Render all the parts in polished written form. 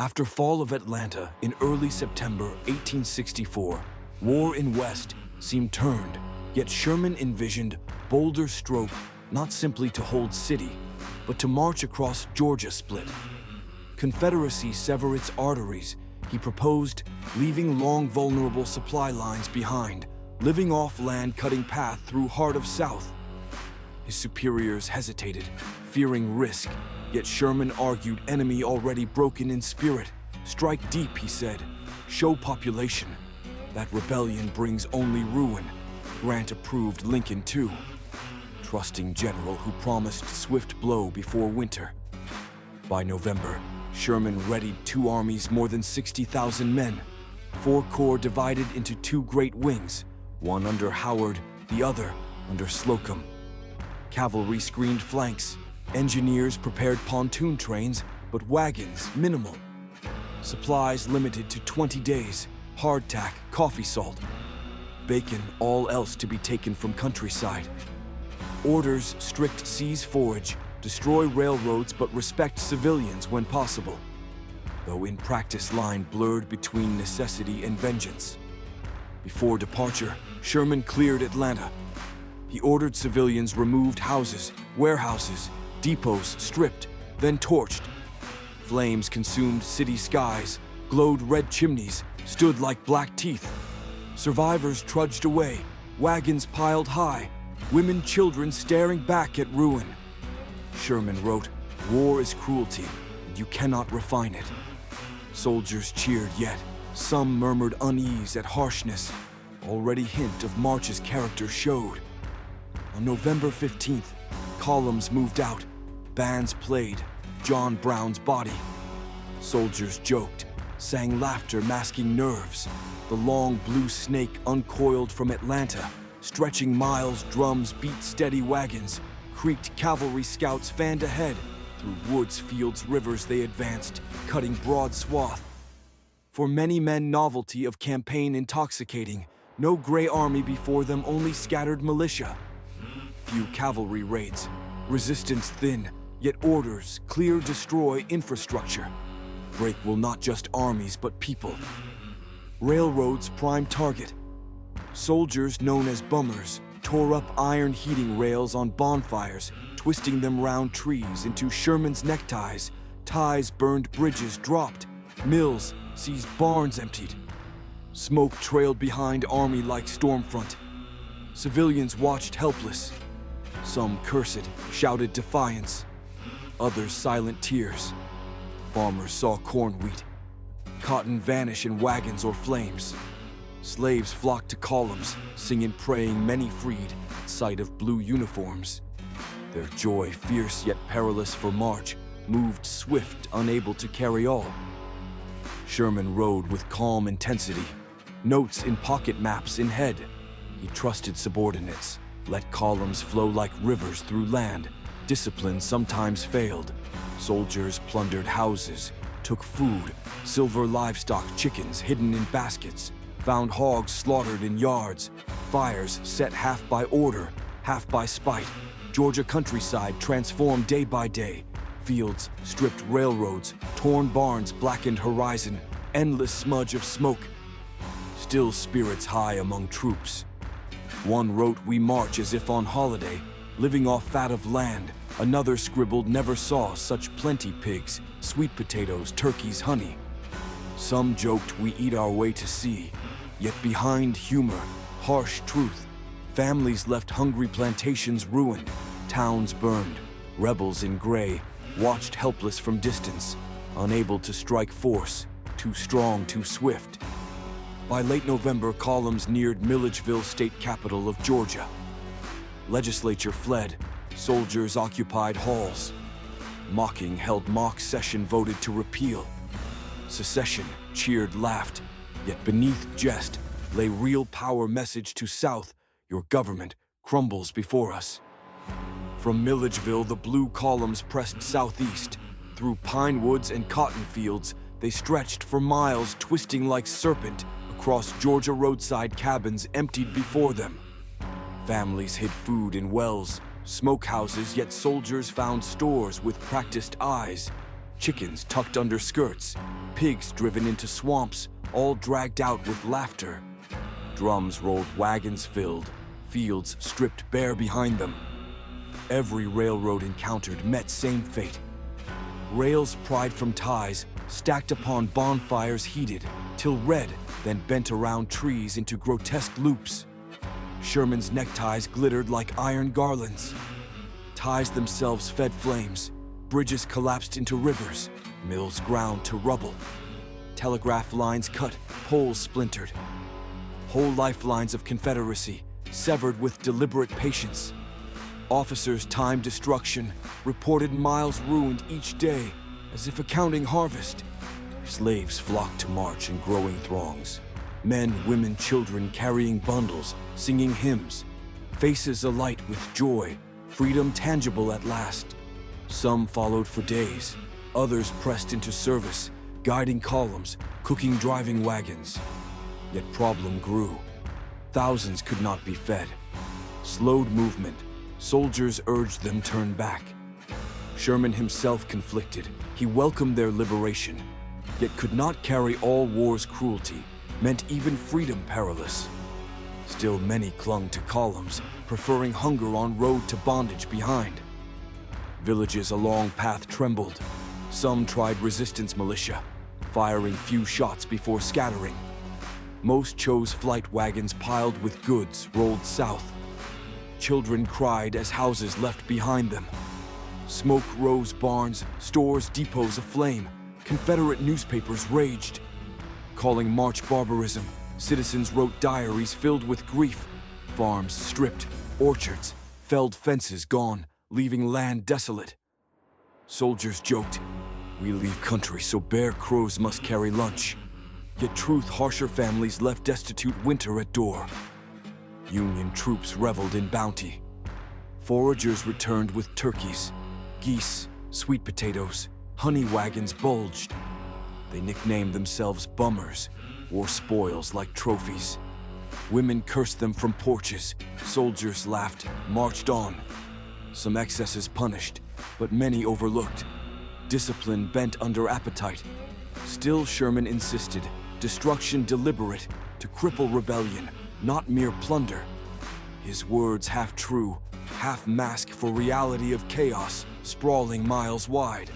After fall of Atlanta in early September 1864, war in West seemed turned, yet Sherman envisioned bolder stroke not simply to hold city, but to march across Georgia split. Confederacy sever its arteries, he proposed, leaving long vulnerable supply lines behind, living off land cutting path through heart of South. His superiors hesitated, fearing risk, yet Sherman argued enemy already broken in spirit. Strike deep, he said, show population. That rebellion brings only ruin. Grant approved Lincoln too. Trusting general who promised swift blow before winter. By November, Sherman readied two armies, more than 60,000 men. 4 corps divided into 2 great wings, one under Howard, the other under Slocum. Cavalry screened flanks. Engineers prepared pontoon trains, but wagons minimal. Supplies limited to 20 days, hardtack, coffee salt. Bacon, all else to be taken from countryside. Orders strict seize forage, destroy railroads but respect civilians when possible. Though in practice line blurred between necessity and vengeance. Before departure, Sherman cleared Atlanta. He ordered civilians removed houses, warehouses, depots stripped, then torched. Flames consumed city skies, glowed red chimneys, stood like black teeth. Survivors trudged away, wagons piled high, women, children staring back at ruin. Sherman wrote, "War is cruelty, and you cannot refine it." Soldiers cheered yet, some murmured unease at harshness. Already hint of March's character showed. On November 15th, columns moved out, bands played, John Brown's body. Soldiers joked, sang laughter masking nerves. The long blue snake uncoiled from Atlanta, stretching miles, drums beat steady wagons, creaked cavalry scouts fanned ahead. Through woods, fields, rivers they advanced, cutting broad swath. For many men novelty of campaign intoxicating, no gray army before them, only scattered militia. Few cavalry raids, resistance thin, yet orders, clear, destroy infrastructure. Break will not just armies but people. Railroads prime target. Soldiers known as bummers tore up iron heating rails on bonfires, twisting them round trees into Sherman's neckties. Ties burned bridges dropped, mills seized barns emptied. Smoke trailed behind army like stormfront. Civilians watched helpless. Some cursed, shouted defiance. Others silent tears. Farmers saw corn wheat. Cotton vanish in wagons or flames. Slaves flocked to columns, singing praying many freed at sight of blue uniforms. Their joy, fierce yet perilous for march, moved swift, unable to carry all. Sherman rode with calm intensity, notes in pocket maps in head. He trusted subordinates, let columns flow like rivers through land. Discipline sometimes failed. Soldiers plundered houses, took food, silver livestock, chickens hidden in baskets, found hogs slaughtered in yards, fires set half by order, half by spite. Georgia countryside transformed day by day. Fields, stripped railroads, torn barns, blackened horizon, endless smudge of smoke. Still spirits high among troops. One wrote, "We march as if on holiday, living off fat of land." Another scribbled, "Never saw such plenty pigs, sweet potatoes, turkeys, honey." Some joked, "We eat our way to sea." Yet behind humor, harsh truth. Families left hungry plantations ruined, towns burned. Rebels in gray watched helpless from distance, unable to strike force, too strong, too swift. By late November, columns neared Milledgeville, state capital of Georgia. Legislature fled, soldiers occupied halls. Mocking held mock session, voted to repeal. Secession cheered, laughed, yet beneath jest lay real power message to South: your government crumbles before us. From Milledgeville, the blue columns pressed southeast. Through pine woods and cotton fields, they stretched for miles, twisting like serpent. Across Georgia, roadside cabins emptied before them. Families hid food in wells, smokehouses, yet soldiers found stores with practiced eyes. chickens tucked under skirts, pigs driven into swamps, all dragged out with laughter. Drums rolled wagons filled, fields stripped bare behind them. Every railroad encountered met same fate. Rails pried from ties, stacked upon bonfires heated, till red, then bent around trees into grotesque loops. Sherman's neckties glittered like iron garlands. Ties themselves fed flames, bridges collapsed into rivers, mills ground to rubble. Telegraph lines cut, poles splintered. Whole lifelines of Confederacy, severed with deliberate patience. Officers timed destruction, reported miles ruined each day, as if accounting harvest. Slaves flocked to march in growing throngs. Men, women, children carrying bundles, singing hymns. Faces alight with joy, freedom tangible at last. Some followed for days, others pressed into service, guiding columns, cooking driving wagons. Yet problem grew. Thousands could not be fed. Slowed movement, soldiers urged them turn back. Sherman himself conflicted. He welcomed their liberation, yet could not carry all war's cruelty, meant even freedom perilous. Still many clung to columns, preferring hunger on road to bondage behind. Villages along path trembled. Some tried resistance militia, firing few shots before scattering. Most chose flight wagons piled with goods rolled south. Children cried as houses left behind them. Smoke rose barns, stores, depots aflame. Confederate newspapers raged. Calling march barbarism, citizens wrote diaries filled with grief. Farms stripped, orchards, felled fences gone, leaving land desolate. Soldiers joked, "We leave country so bear crows must carry lunch." Yet truth harsher families left destitute winter at door. Union troops reveled in bounty. Foragers returned with turkeys, geese, sweet potatoes, honey wagons bulged. They nicknamed themselves bummers, wore spoils like trophies. Women cursed them from porches, soldiers laughed, marched on. Some excesses punished, but many overlooked. Discipline bent under appetite. Still Sherman insisted, destruction deliberate, to cripple rebellion, not mere plunder. His words half true, half mask for reality of chaos, sprawling miles wide.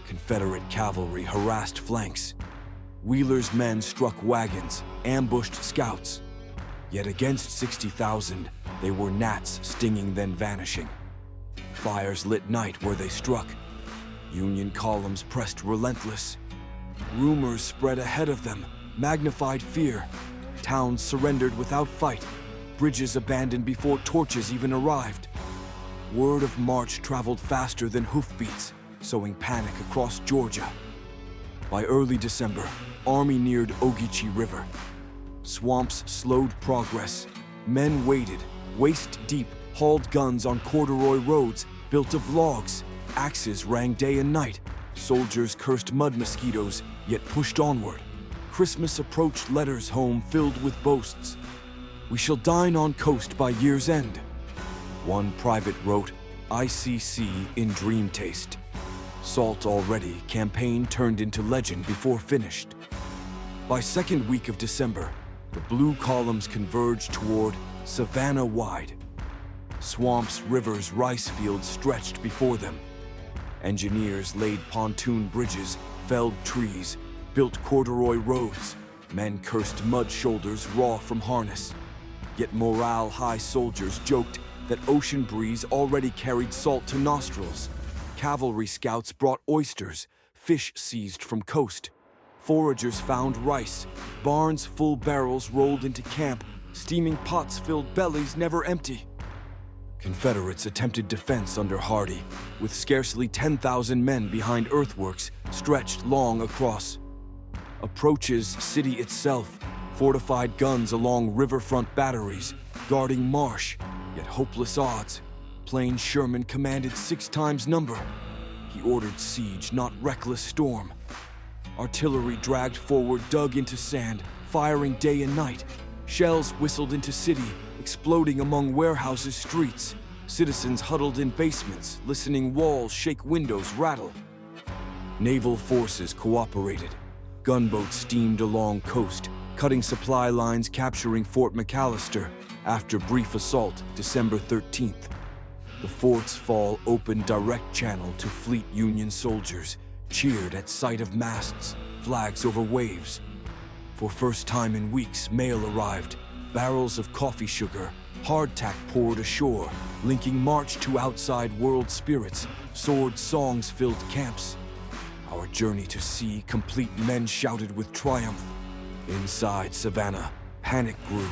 Confederate cavalry harassed flanks. Wheeler's men struck wagons, ambushed scouts. Yet against 60,000, they were gnats stinging then vanishing. Fires lit night where they struck. Union columns pressed relentless. Rumors spread ahead of them, magnified fear. Towns surrendered without fight. Bridges abandoned before torches even arrived. Word of march traveled faster than hoofbeats, sowing panic across Georgia. By early December, army neared Ogeechee River. Swamps slowed progress. Men waited, waist deep, hauled guns on corduroy roads built of logs. Axes rang day and night. Soldiers cursed mud mosquitoes, yet pushed onward. Christmas approached, letters home filled with boasts. "We shall dine on coast by year's end." One private wrote, "ICC in dream taste." Salt already, campaign turned into legend before finished. By second week of December, the blue columns converged toward Savannah wide. Swamps, rivers, rice fields stretched before them. Engineers laid pontoon bridges, felled trees, built corduroy roads. Men cursed mud shoulders raw from harness. Yet morale-high soldiers joked that ocean breeze already carried salt to nostrils. Cavalry scouts brought oysters, fish seized from coast. Foragers found rice, barns full barrels rolled into camp, steaming pots filled bellies never empty. Confederates attempted defense under Hardee, with scarcely 10,000 men behind earthworks stretched long across. Approaches city itself, fortified guns along riverfront batteries, guarding marsh, yet hopeless odds. Plain Sherman commanded 6 times number. He ordered siege, not reckless storm. Artillery dragged forward, dug into sand, firing day and night. Shells whistled into city, exploding among warehouses, streets. Citizens huddled in basements, listening walls shake, windows rattle. Naval forces cooperated. Gunboats steamed along coast, cutting supply lines, capturing Fort McAllister after brief assault December 13th. The fort's fall opened direct channel to fleet Union soldiers, cheered at sight of masts, flags over waves. For first time in weeks, mail arrived, barrels of coffee sugar, hardtack poured ashore, linking March to outside world spirits, sword songs filled camps. Our journey to sea complete, men shouted with triumph. Inside Savannah, panic grew.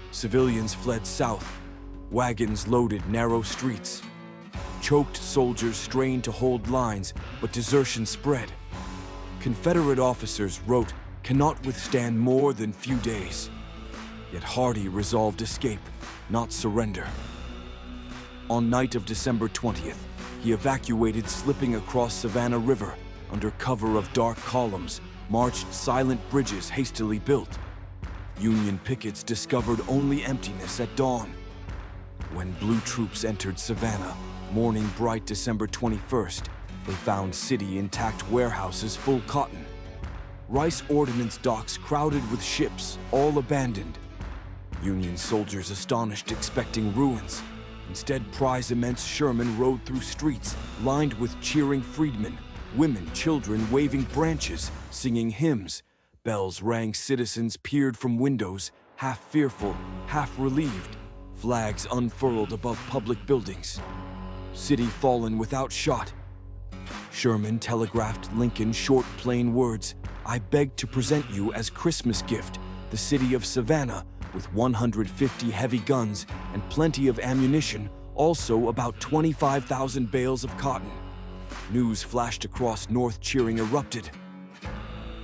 Civilians fled south. Wagons loaded narrow streets. Choked soldiers strained to hold lines, but desertion spread. Confederate officers wrote, "Cannot withstand more than few days." Yet Hardee resolved escape, not surrender. On night of December 20th, he evacuated, slipping across Savannah River under cover of dark columns, marched silent bridges hastily built. Union pickets discovered only emptiness at dawn. When blue troops entered Savannah, morning bright December 21st, they found city intact, warehouses full cotton. Rice ordnance docks crowded with ships, all abandoned. Union soldiers astonished, expecting ruins. Instead, prize immense Sherman rode through streets lined with cheering freedmen, women, children waving branches, singing hymns. Bells rang, citizens peered from windows, half fearful, half relieved. Flags unfurled above public buildings. City fallen without shot. Sherman telegraphed Lincoln short, plain words, "I beg to present you as Christmas gift the city of Savannah with 150 heavy guns and plenty of ammunition, also about 25,000 bales of cotton." News flashed across North, cheering erupted.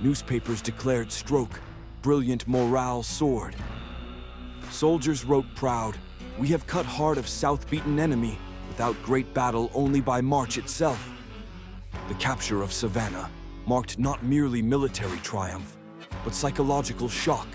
Newspapers declared stroke, brilliant morale soared. Soldiers wrote proud, "We have cut hard of South-beaten enemy, without great battle, only by March itself." The capture of Savannah marked not merely military triumph, but psychological shock.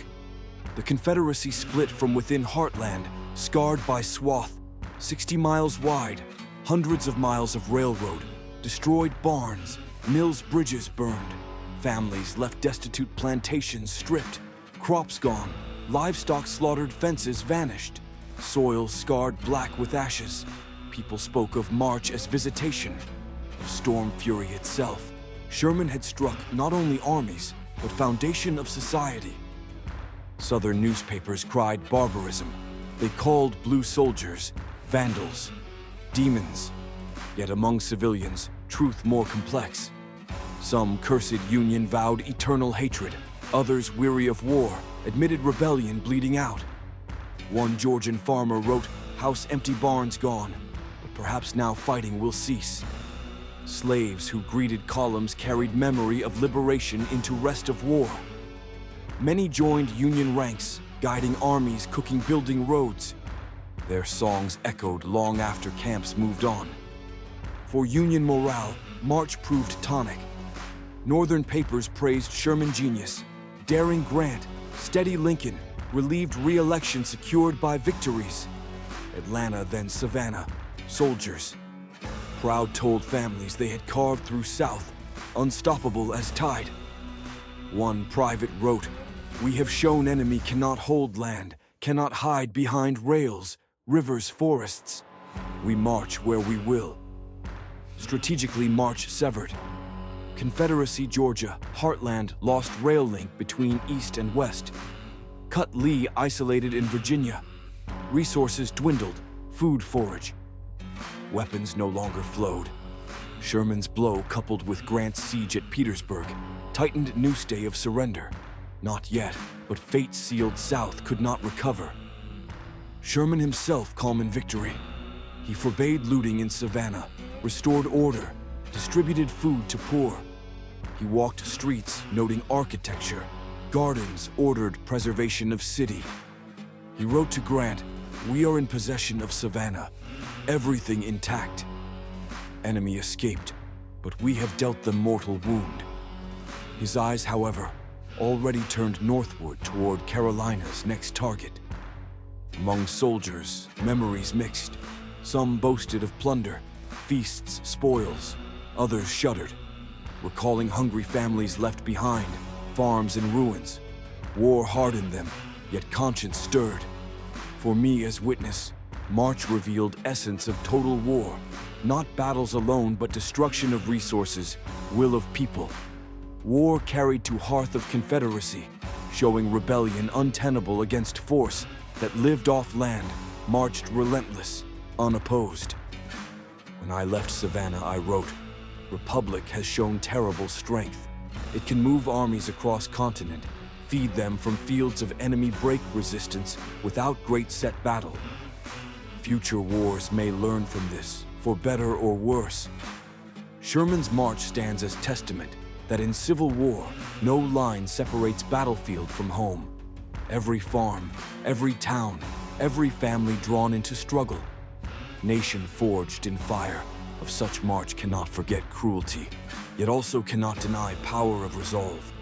The Confederacy split from within heartland, scarred by swath, 60 miles wide, hundreds of miles of railroad, destroyed barns, mills, bridges burned, families left destitute, plantations stripped, crops gone, livestock slaughtered, fences vanished, soil scarred black with ashes. People spoke of March as visitation, of storm fury itself. Sherman had struck not only armies, but foundation of society. Southern newspapers cried barbarism. They called blue soldiers vandals, demons. Yet among civilians, truth more complex. Some cursed Union vowed eternal hatred. Others, weary of war, admitted rebellion bleeding out. One Georgian farmer wrote, "House empty, barns gone, but perhaps now fighting will cease." Slaves who greeted columns carried memory of liberation into rest of war. Many joined Union ranks, guiding armies, cooking, building roads. Their songs echoed long after camps moved on. For Union morale, March proved tonic. Northern papers praised Sherman genius, daring Grant, steady Lincoln, relieved re-election secured by victories. Atlanta, then Savannah, soldiers. Proud told families they had carved through South, unstoppable as tide. One private wrote, "We have shown enemy cannot hold land, cannot hide behind rails, rivers, forests. We march where we will." Strategically, March severed. Confederacy, Georgia, heartland, lost rail link between East and West. Cut Lee isolated in Virginia. Resources dwindled, food forage. Weapons no longer flowed. Sherman's blow, coupled with Grant's siege at Petersburg, tightened noose day of surrender. Not yet, but fate sealed South could not recover. Sherman himself calm in victory. He forbade looting in Savannah, restored order, distributed food to poor. He walked streets, noting architecture, gardens, ordered preservation of city. He wrote to Grant, "We are in possession of Savannah, everything intact. Enemy escaped, but we have dealt them mortal wound." His eyes, however, already turned northward toward Carolina's next target. Among soldiers, memories mixed. Some boasted of plunder, feasts, spoils. Others shuddered. recalling hungry families left behind, farms in ruins. War hardened them, yet conscience stirred. For me as witness, March revealed essence of total war, not battles alone, but destruction of resources, will of people. War carried to hearth of confederacy, showing rebellion untenable against force that lived off land, marched relentless, unopposed. When I left Savannah, I wrote, "Republic has shown terrible strength. It can move armies across continent, feed them from fields of enemy break resistance without great set battle. Future wars may learn from this, for better or worse." Sherman's march stands as testament that in civil war, no line separates battlefield from home. Every farm, every town, every family drawn into struggle. Nation forged in fire, of such march cannot forget cruelty, yet also cannot deny power of resolve.